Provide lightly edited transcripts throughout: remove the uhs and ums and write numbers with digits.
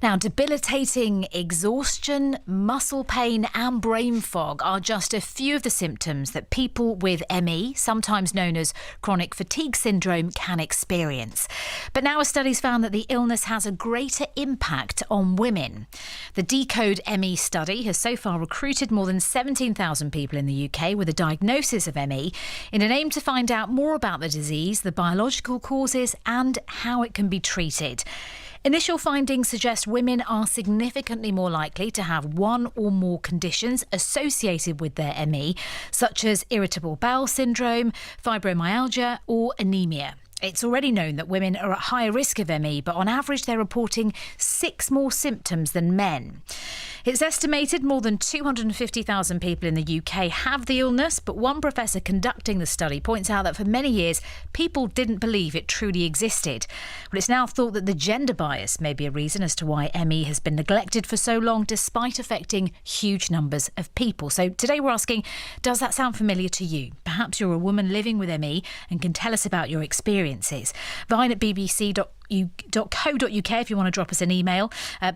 Now, debilitating exhaustion, muscle pain and brain fog are just a few of the symptoms that people with ME, sometimes known as chronic fatigue syndrome, can experience. But now a study's found that the illness has a greater impact on women. The Decode ME study has so far recruited more than 17,000 people in the UK with a diagnosis of ME in an aim to find out more about the disease, the biological causes and how it can be treated. Initial findings suggest women are significantly more likely to have one or more conditions associated with their ME, such as irritable bowel syndrome, fibromyalgia or anemia. It's already known that women are at higher risk of ME, but on average they're reporting 6 more symptoms than men. It's estimated more than 250,000 people in the UK have the illness, but one professor conducting the study points out that for many years people didn't believe it truly existed. Well, it's now thought that the gender bias may be a reason as to why ME has been neglected for so long, despite affecting huge numbers of people. So today we're asking, does that sound familiar to you? Perhaps you're a woman living with ME and can tell us about your experiences. Vine at bbc.co.uk if you want to drop us an email.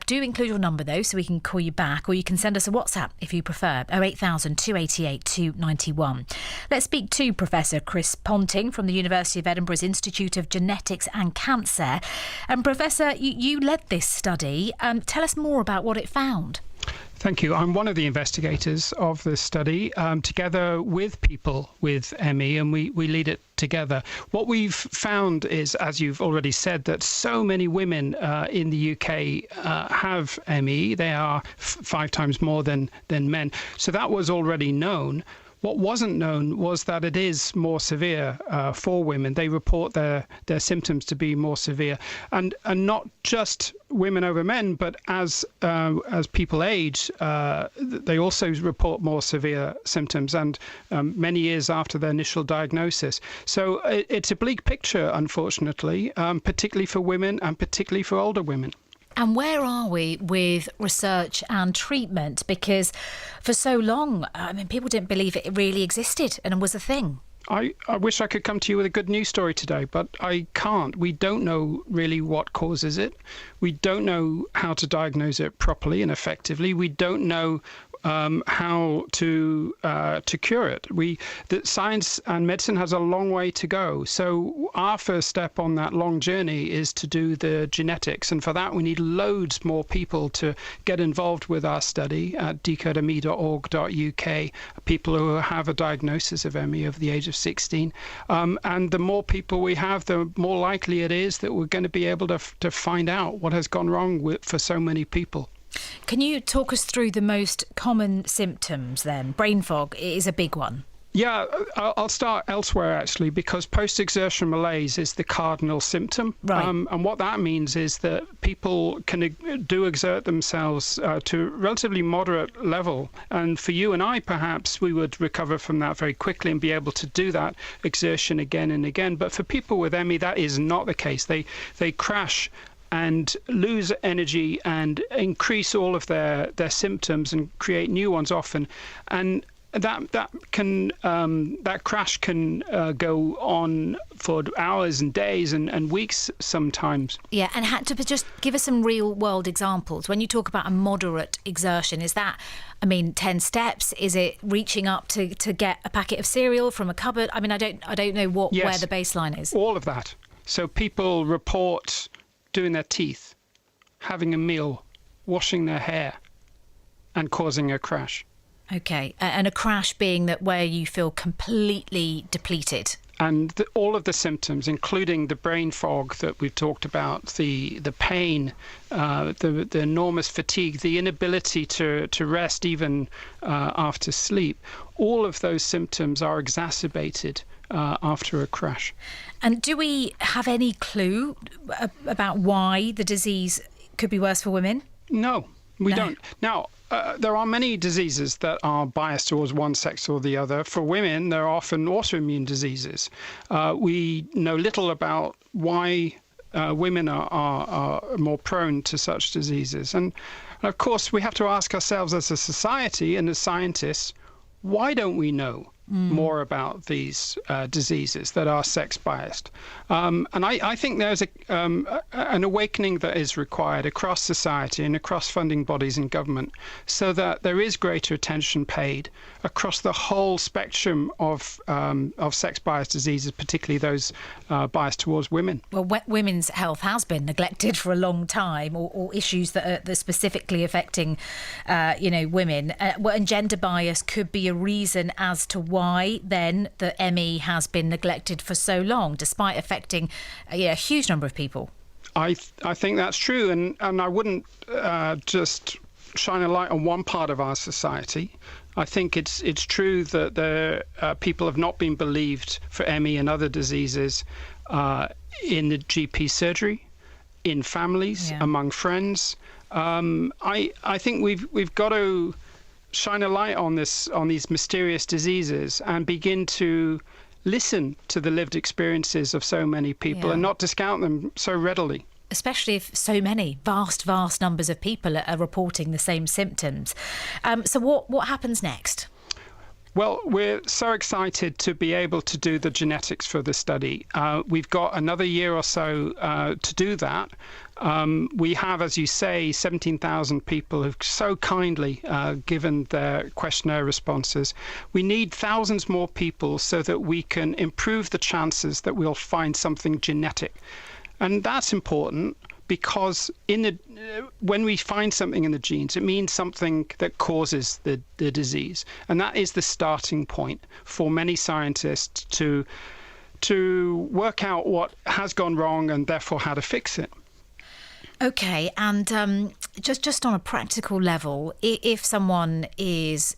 Do include your number though, so we can call you back, or you can send us a WhatsApp if you prefer, 08000 288 291. Let's speak to Professor Chris Ponting from the University of Edinburgh's Institute of Genetics and Cancer. And Professor, you led this study. Tell us more about what it found. Thank you. I'm one of the investigators of this study, together with people with ME, and we lead it together. What we've found is, as you've already said, that so many women in the UK have ME. They are 5 times more than men. So that was already known. What wasn't known was that it is more severe for women. They report their symptoms to be more severe, and not just women over men, but as people age, they also report more severe symptoms, and many years after their initial diagnosis. So it's a bleak picture, unfortunately, particularly for women and particularly for older women. And where are we with research and treatment? Because for so long, people didn't believe it really existed and was a thing. I wish I could come to you with a good news story today, but I can't. We don't know really what causes it. We don't know how to diagnose it properly and effectively. We don't know how to cure it. The science and medicine has a long way to go. So our first step on that long journey is to do the genetics, and for that we need loads more people to get involved with our study at decodeme.org.uk. People who have a diagnosis of ME over the age of 16, and the more people we have, the more likely it is that we're going to be able to find out what has gone wrong for so many people. Can you talk us through the most common symptoms then? Brain fog is a big one. Yeah, I'll start elsewhere actually, because post-exertion malaise is the cardinal symptom. Right. And what that means is that people can exert themselves to a relatively moderate level. And for you and I, perhaps, we would recover from that very quickly and be able to do that exertion again and again. But for people with ME, that is not the case. They crash and lose energy and increase all of their symptoms and create new ones often, and that crash can go on for hours and days and weeks sometimes. Yeah, and to just give us some real world examples. When you talk about a moderate exertion, is that 10 steps? Is it reaching up to get a packet of cereal from a cupboard? I don't know where the baseline is. All of that. So people report doing their teeth, having a meal, washing their hair, and causing a crash. Okay, and a crash being that where you feel completely depleted. And all of the symptoms, including the brain fog that we've talked about, the pain, the enormous fatigue, the inability to rest even after sleep, all of those symptoms are exacerbated after a crash. And do we have any clue about why the disease could be worse for women? No, we don't. Now, there are many diseases that are biased towards one sex or the other. For women, there are often autoimmune diseases. We know little about why women are more prone to such diseases. And of course, we have to ask ourselves as a society and as scientists, why don't we know more about these diseases that are sex biased. And I think there's an awakening that is required across society and across funding bodies and government, so that there is greater attention paid across the whole spectrum of sex biased diseases, particularly those biased towards women. Well, women's health has been neglected for a long time, or issues that are specifically affecting, women. And gender bias could be a reason as to why then the ME has been neglected for so long, despite affecting a huge number of people. I think that's true, and I wouldn't just shine a light on one part of our society. I think it's true that people have not been believed for ME and other diseases in the GP surgery, in families, among friends. I think we've got to shine a light on these mysterious diseases and begin to listen to the lived experiences of so many people and not discount them so readily. Especially if so many vast numbers of people are reporting the same symptoms. So what happens next? Well, we're so excited to be able to do the genetics for the study. We've got another year or so to do that. We have, as you say, 17,000 people who've so kindly given their questionnaire responses. We need thousands more people so that we can improve the chances that we'll find something genetic. And that's important because when we find something in the genes, it means something that causes the disease. And that is the starting point for many scientists to work out what has gone wrong and therefore how to fix it. Okay, and just on a practical level, if someone is,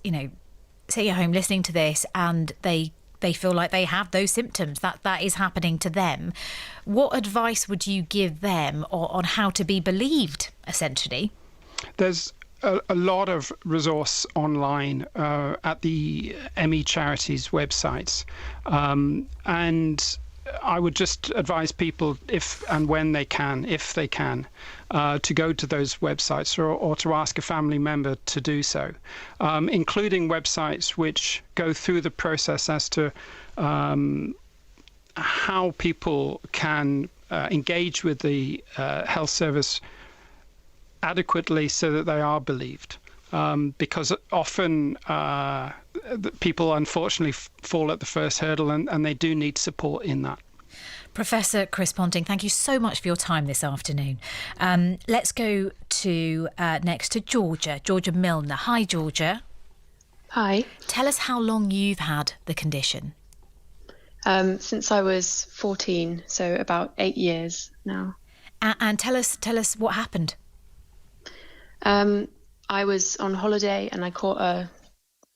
say you're home listening to this and they feel like they have those symptoms, that is happening to them, what advice would you give them on how to be believed, essentially? There's a lot of resource online at the ME charities websites, and I would just advise people, if and when they can, to go to those websites or to ask a family member to do so, including websites which go through the process as to how people can engage with the health service adequately so that they are believed. Because often people unfortunately fall at the first hurdle and they do need support in that. Professor Chris Ponting, thank you so much for your time this afternoon. Let's go to next to Georgia Milner. Hi, Georgia. Hi. Tell us how long you've had the condition. Since I was 14, so about 8 years now. And tell us what happened. I was on holiday and I caught a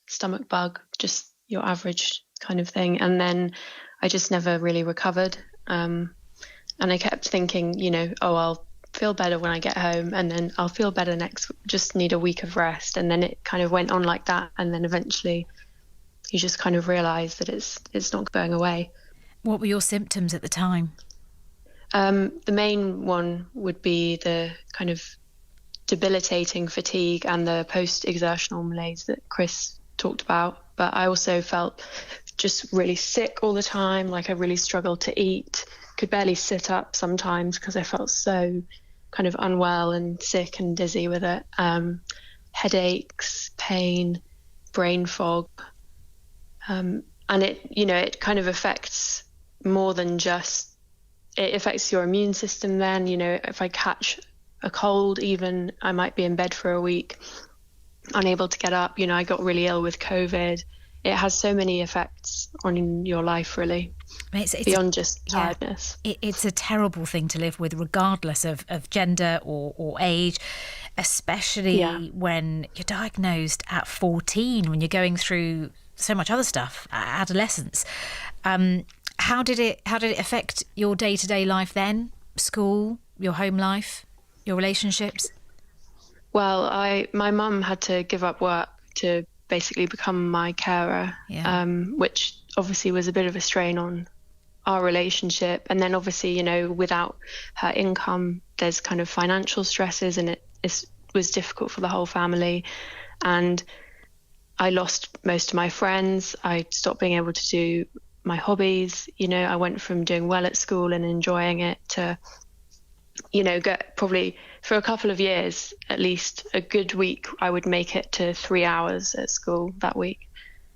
stomach bug, just your average kind of thing. And then I just never really recovered. And I kept thinking, I'll feel better when I get home and then I'll feel better just need a week of rest. And then it kind of went on like that. And then eventually you just kind of realise that it's not going away. What were your symptoms at the time? The main one would be the kind of debilitating fatigue and the post-exertional malaise that Chris talked about. But I also felt just really sick all the time, like I really struggled to eat, could barely sit up sometimes because I felt so kind of unwell and sick and dizzy with it. Headaches, pain, brain fog. And it kind of affects more than just, it affects your immune system then. If I catch a cold even, I might be in bed for a week, unable to get up. I got really ill with COVID. It has so many effects on your life, really, it's beyond just tiredness. It's a terrible thing to live with, regardless of gender or age, especially when you're diagnosed at 14, when you're going through so much other stuff, adolescence. How did it affect your day-to-day life then? School, your home life, your relationships? Well, my mum had to give up work to basically become my carer, which obviously was a bit of a strain on our relationship. And then obviously, without her income, there's kind of financial stresses, and it was difficult for the whole family. And I lost most of my friends. I stopped being able to do my hobbies. I went from doing well at school and enjoying it to, get probably for a couple of years, at least a good week, I would make it to 3 hours at school that week.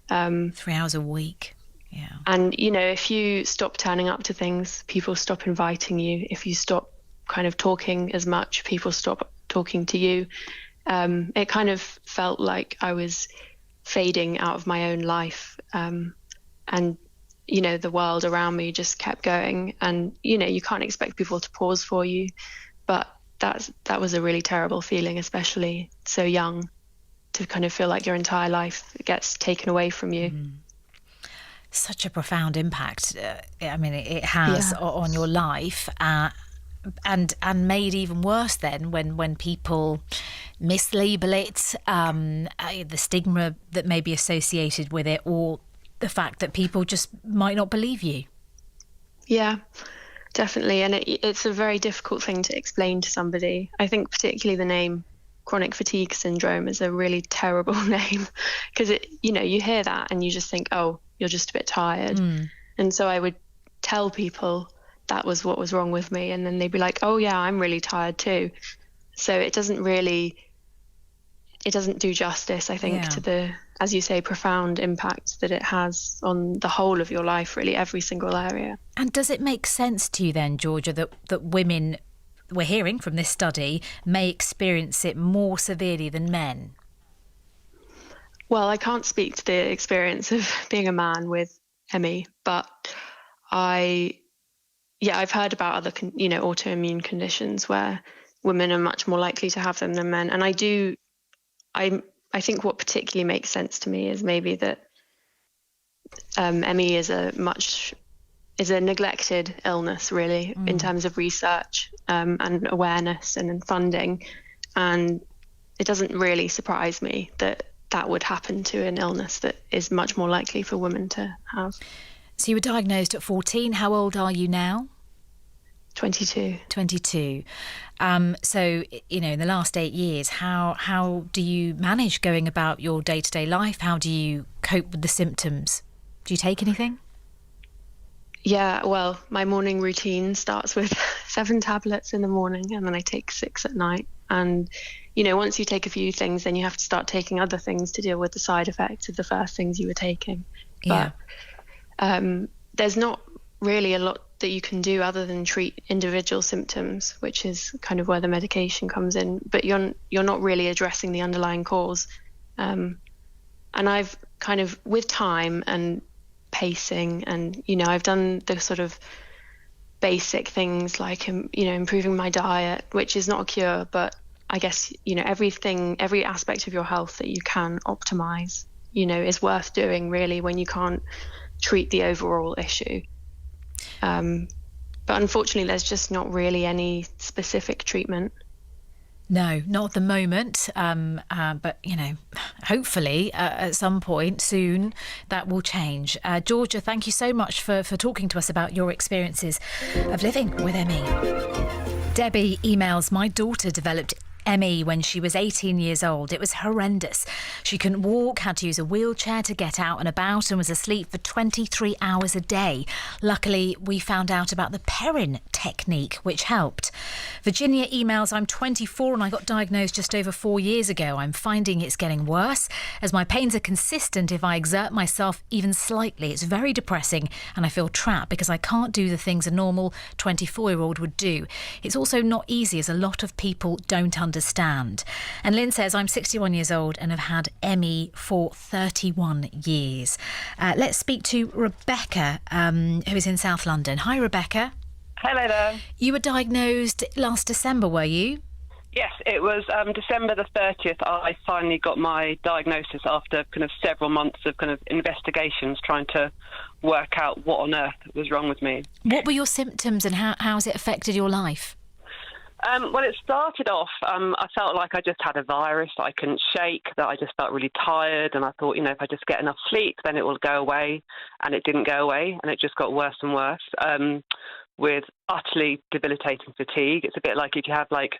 3 hours a week. Yeah. And, if you stop turning up to things, people stop inviting you. If you stop kind of talking as much, people stop talking to you. It kind of felt like I was fading out of my own life. And, the world around me just kept going. And, you can't expect people to pause for you. But that was a really terrible feeling, especially so young, to kind of feel like your entire life gets taken away from you. Such a profound impact. It has on your life, and made even worse then when people mislabel it, the stigma that may be associated with it, or the fact that people just might not believe you. Yeah, definitely. And it's a very difficult thing to explain to somebody. I think particularly the name chronic fatigue syndrome is a really terrible name, because you hear that and you just think, oh, you're just a bit tired. And so I would tell people that was what was wrong with me, and then they'd be like, oh yeah, I'm really tired too. So it doesn't do justice, I think, to the, as you say, profound impact that it has on the whole of your life, really, every single area. And does it make sense to you then, Georgia, that women, we're hearing from this study, may experience it more severely than men? Well, I can't speak to the experience of being a man with ME, but I've heard about other, autoimmune conditions where women are much more likely to have them than men. And I think what particularly makes sense to me is maybe that ME is a neglected illness, really, in terms of research and awareness and funding. And it doesn't really surprise me that would happen to an illness that is much more likely for women to have. So you were diagnosed at 14. How old are you now? 22. 22. So, in the last 8 years, how do you manage going about your day-to-day life? How do you cope with the symptoms? Do you take anything? Yeah, well, my morning routine starts with 7 tablets in the morning, and then I take 6 at night. And, once you take a few things, then you have to start taking other things to deal with the side effects of the first things you were taking. Yeah. But there's not really a lot that you can do other than treat individual symptoms, which is kind of where the medication comes in. But you're not really addressing the underlying cause. And I've kind of, with time and pacing, and I've done the sort of basic things like improving my diet, which is not a cure, but I guess every aspect of your health that you can optimize is worth doing, really, when you can't treat the overall issue. But unfortunately there's just not really any specific treatment. No, not at the moment. But, hopefully at some point soon that will change. Georgia, thank you so much for talking to us about your experiences of living with ME. Debbie emails, my daughter developed ME when she was 18 years old. It was horrendous. She couldn't walk, had to use a wheelchair to get out and about, and was asleep for 23 hours a day. Luckily, we found out about the Perrin technique, which helped. Virginia emails, I'm 24 and I got diagnosed just over 4 years ago. I'm finding it's getting worse as my pains are consistent if I exert myself even slightly. It's very depressing and I feel trapped because I can't do the things a normal 24-year-old would do. It's also not easy as a lot of people don't understand. And Lynn says, I'm 61 years old and have had ME for 31 years. Let's speak to Rebecca, who is in South London. Hi, Rebecca. Hello there. You were diagnosed last December, were you? Yes, it was December the 30th. I finally got my diagnosis after kind of several months of kind of investigations trying to work out what on earth was wrong with me. What were your symptoms and how has it affected your life? Well, it started off, I felt like I just had a virus that I couldn't shake, that I just felt really tired, and I thought, if I just get enough sleep, then it will go away, and it didn't go away, and it just got worse and worse. with utterly debilitating fatigue. It's a bit like if you have like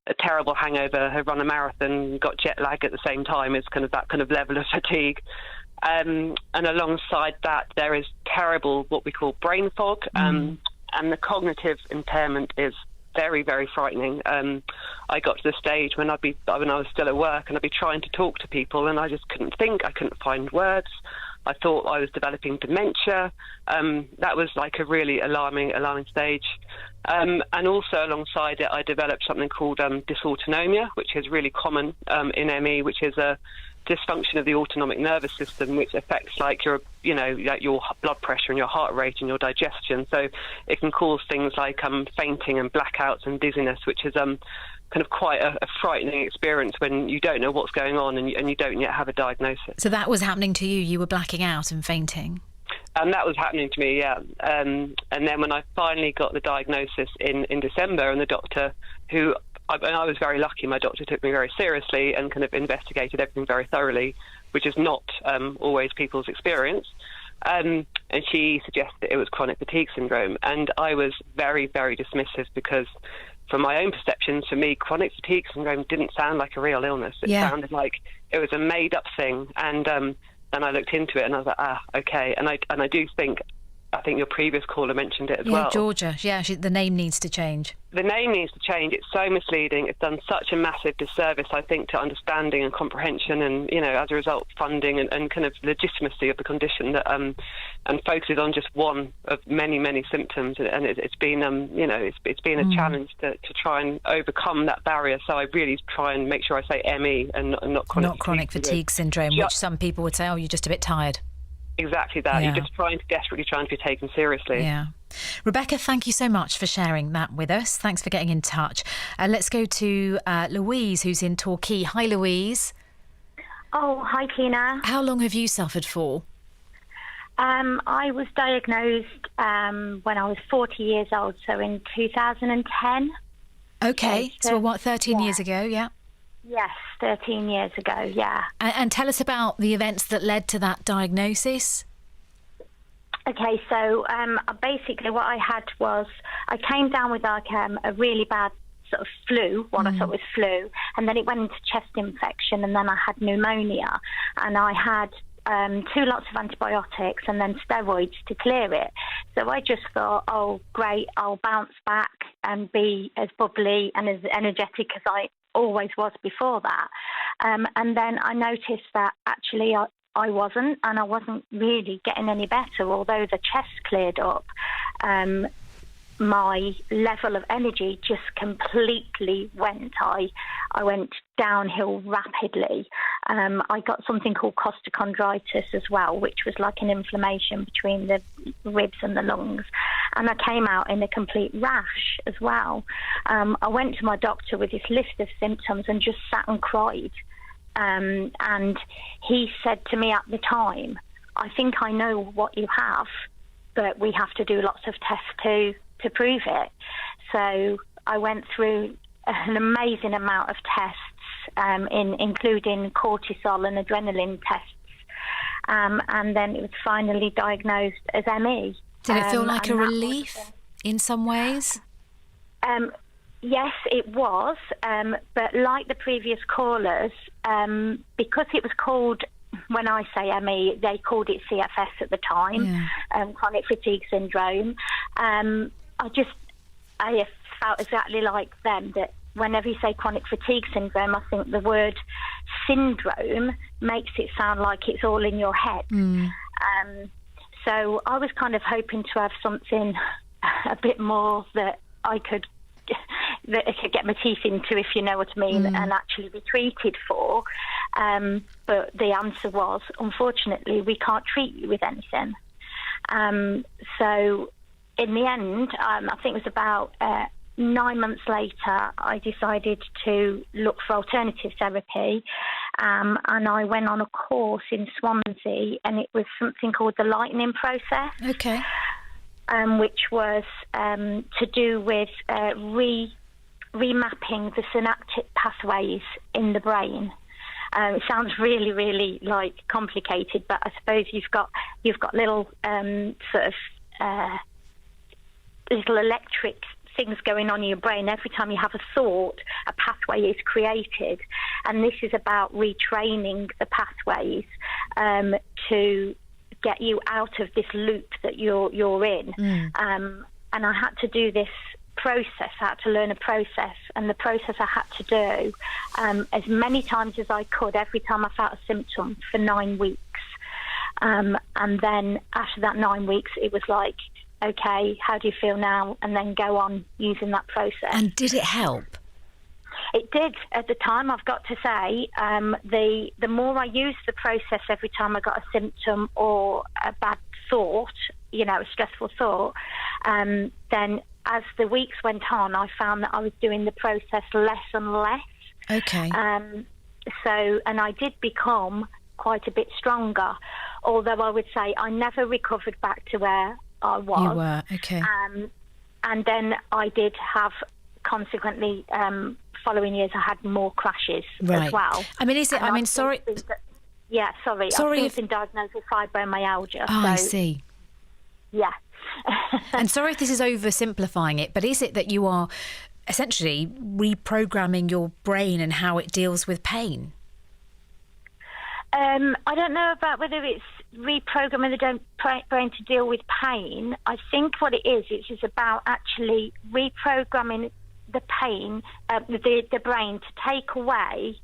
a terrible hangover, have run a marathon, got jet lag at the same time. It's kind of that kind of level of fatigue. And alongside that, there is terrible what we call brain fog, and the cognitive impairment is very, very frightening. I got to the stage when I was still at work, and I'd be trying to talk to people, and I just couldn't think. I couldn't find words. I thought I was developing dementia. That was like a really alarming stage. And also alongside it, I developed something called dysautonomia, which is really common in ME, which is a dysfunction of the autonomic nervous system, which affects like your blood pressure and your heart rate and your digestion. So it can cause things like fainting and blackouts and dizziness, which is kind of quite a frightening experience when you don't know what's going on and you don't yet have a diagnosis. So that was happening to you? You were blacking out and fainting? And that was happening to me, yeah. And then when I finally got the diagnosis in December, and the doctor I was very lucky, my doctor took me very seriously and kind of investigated everything very thoroughly, which is not always people's experience. And she suggested it was chronic fatigue syndrome. And I was very, very dismissive because from my own perceptions, for me, chronic fatigue syndrome didn't sound like a real illness. It sounded like it was a made-up thing. And then I looked into it and I was like, okay. And I do think, I think your previous caller mentioned it as well. Georgia. Yeah, the name needs to change. The name needs to change. It's so misleading. It's done such a massive disservice, I think, to understanding and comprehension and, as a result, funding and kind of legitimacy of the condition that and focuses on just one of many, many symptoms. And it's been, it's been a challenge to try and overcome that barrier. So I really try and make sure I say ME and not chronic fatigue syndrome, which some people would say, you're just a bit tired. Exactly that. Yeah. You're just desperately trying to be taken seriously. Yeah. Rebecca, thank you so much for sharing that with us. Thanks for getting in touch. Let's go to Louise, who's in Torquay. Hi, Louise. Oh, hi, Tina. How long have you suffered for? I was diagnosed when I was 40 years old, so in 2010. Okay, so what, 13 years ago, yeah? Yes, 13 years ago, yeah. And tell us about the events that led to that diagnosis. Okay, so basically what I had was I came down with like a really bad sort of flu, what I thought was flu, and then it went into chest infection, and then I had pneumonia, and I had 2 lots of antibiotics and then steroids to clear it. So I just thought, oh, great, I'll bounce back and be as bubbly and as energetic as I always was before that. And then I noticed that actually I wasn't, and I wasn't really getting any better. Although the chest cleared up, my level of energy just completely went. I went downhill rapidly. I got something called costochondritis as well, which was like an inflammation between the ribs and the lungs. And I came out in a complete rash as well. I went to my doctor with this list of symptoms and just sat and cried. And he said to me at the time, I think I know what you have, but we have to do lots of tests to prove it. So I went through an amazing amount of tests, including cortisol and adrenaline tests. And then it was finally diagnosed as ME. Did it feel like a relief in some ways? Yes, it was. But like the previous callers, because it was called, when I say ME, they called it CFS at the time, chronic fatigue syndrome. I felt exactly like them, that whenever you say chronic fatigue syndrome, I think the word syndrome makes it sound like it's all in your head. So I was kind of hoping to have something a bit more that I could get my teeth into, if you know what I mean, and actually be treated for. But the answer was, unfortunately, we can't treat you with anything. So in the end, I think it was about 9 months later, I decided to look for alternative therapy, and I went on a course in Swansea, and it was something called the lightning process. Okay. Which was to do with remapping the synaptic pathways in the brain. It sounds really, really like complicated, but I suppose you've got little sort of little electric things going on in your brain. Every time you have a thought, a pathway is created, and this is about retraining the pathways to get you out of this loop that you're in. And I had to do this process. I had to learn a process, and the process I had to do as many times as I could every time I felt a symptom for 9 weeks. And then after that 9 weeks, it was like, okay, how do you feel now? And then go on using that process. And did it help? It did at the time, I've got to say. The more I used the process every time I got a symptom or a bad thought, a stressful thought, then as the weeks went on, I found that I was doing the process less and less. Okay. And I did become quite a bit stronger, although I would say I never recovered back to where I was. You were, okay. And then I did have, consequently, following years, I had more crashes as well. I mean, sorry. Yeah, sorry. I've been diagnosed with fibromyalgia. Oh, I see. Yeah. And sorry if this is oversimplifying it, but is it that you are essentially reprogramming your brain and how it deals with pain? I don't know about whether it's reprogramming the brain to deal with pain. I think what it is about actually reprogramming the pain, the brain to take away,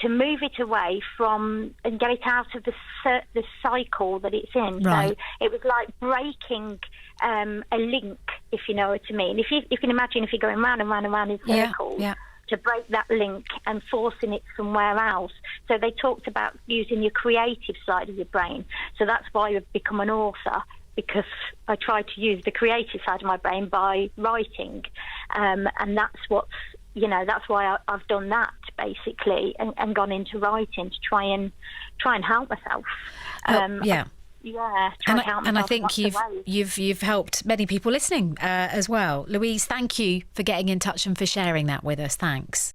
to move it away from and get it out of the cycle that it's in. Right. So it was like breaking a link, if you know what I mean. If you can imagine, if you're going round and round and round in circles, to break that link and forcing it somewhere else. So they talked about using your creative side of your brain. So that's why I've become an author, because I try to use the creative side of my brain by writing, and that's that's why I've done that basically, and gone into writing to try and help myself. And I think you've helped many people listening as well. Louise, thank you for getting in touch and for sharing that with us. Thanks.